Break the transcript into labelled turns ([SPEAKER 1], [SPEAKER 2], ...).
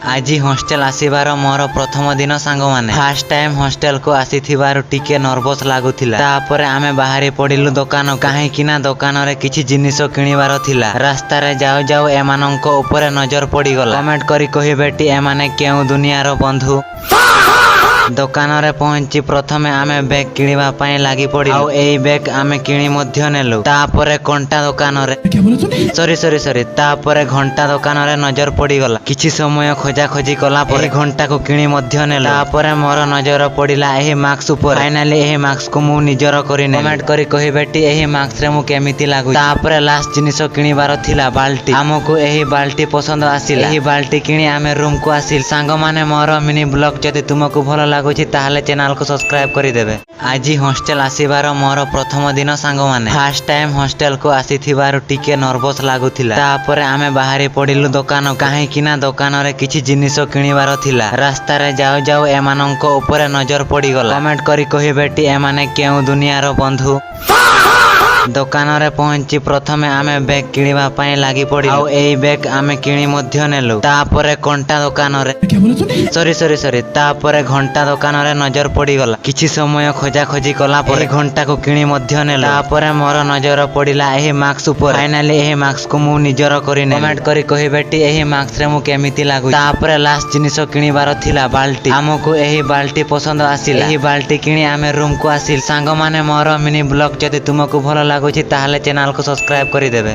[SPEAKER 1] আজি हॉस्टेल आसीबार मोर प्रथम दिन सांग माने फर्स्ट टाइम हॉस्टेल को आसीथिबार टिके नर्वस लागुथिला। तापरे आमे बाहरी पड़िलु दुकान काहे किना दुकान रे किछि जिनिस किनिबार थिला। रास्ता रे जाऊ जाऊ एमानंक ऊपर नजर पड़ी गला। कमेंट करी कहिबेटी एमाने केउ दुनियार बंधु। दुकान रे पहुंची प्रथमे आमे बैग किनिबा पई लागि पड़ी आ एई बैग आमे किनि मध्य नेलु। तापरे घंटा दुकान रे सॉरी तापरे घंटा दुकान रे नजर पड़ी गला। किछि समय खोजा खोजी कला पर घंटा को किनि मध्य नेलु। तापरे मोर नजर पड़िला एही मास्क ऊपर। फाइनली एही मास्क को मु निजर करि ने। कमेंट करी कहिबेटी एही मास्क रे मु केमिति लागु। तापरे लास्ट जिनिस किनिबार थिला बाल्टी। हमकु एही बाल्टी पसंद आसिला। एही बाल्टी किनि आमे रूम को आसिल। सांग माने मोर मिनी ब्लॉग जदि तुमको भल लागुछि ताहले चैनल को सब्सक्राइब करि देबे। आज हॉस्टेल आसीबार मोर प्रथम दिन सांग माने फर्स्ट टाइम हॉस्टेल को आसीथिबार टिके नर्वस लागुथिला। तापरे आमे बाहरी पड़िलु दुकान काहे किना दुकान रे किछि जिनिस किनिबार थिला। रास्ता रे जाऊ जाऊ एमानंक ऊपर नजर पड़ी गला। कमेंट करी कहिबेटी एमाने केउ दुनियार बंधु। दुकान रे पहुंची प्रथमे आमे बैग किनिबा पई लागि पड़ी आ एई बैग आमे किनि मध्य नेलु। तापरे घंटा दुकान रे सॉरी तापरे घंटा दुकान रे नजर पड़ी गला। किछि समय खोजा खोजी कला पर घंटा को किनि मध्य नेलु। तापरे मोर नजर पड़िला एही मास्क ऊपर। फाइनली एही मास्क को मु निजर करि ने। कमेंट करी कहिबेटी एही मास्क रे मु केमिति लागु। तापरे लास्ट जिनिस किनिबार थिला बाल्टी। हमकु एही बाल्टी पसंद आसिला। एही बाल्टी किनि आमे रूम को आसिल। सांग माने मोर मिनी ब्लॉग जदि तुमको भल लागुछि ताहले चैनल को सब्सक्राइब करि देबे।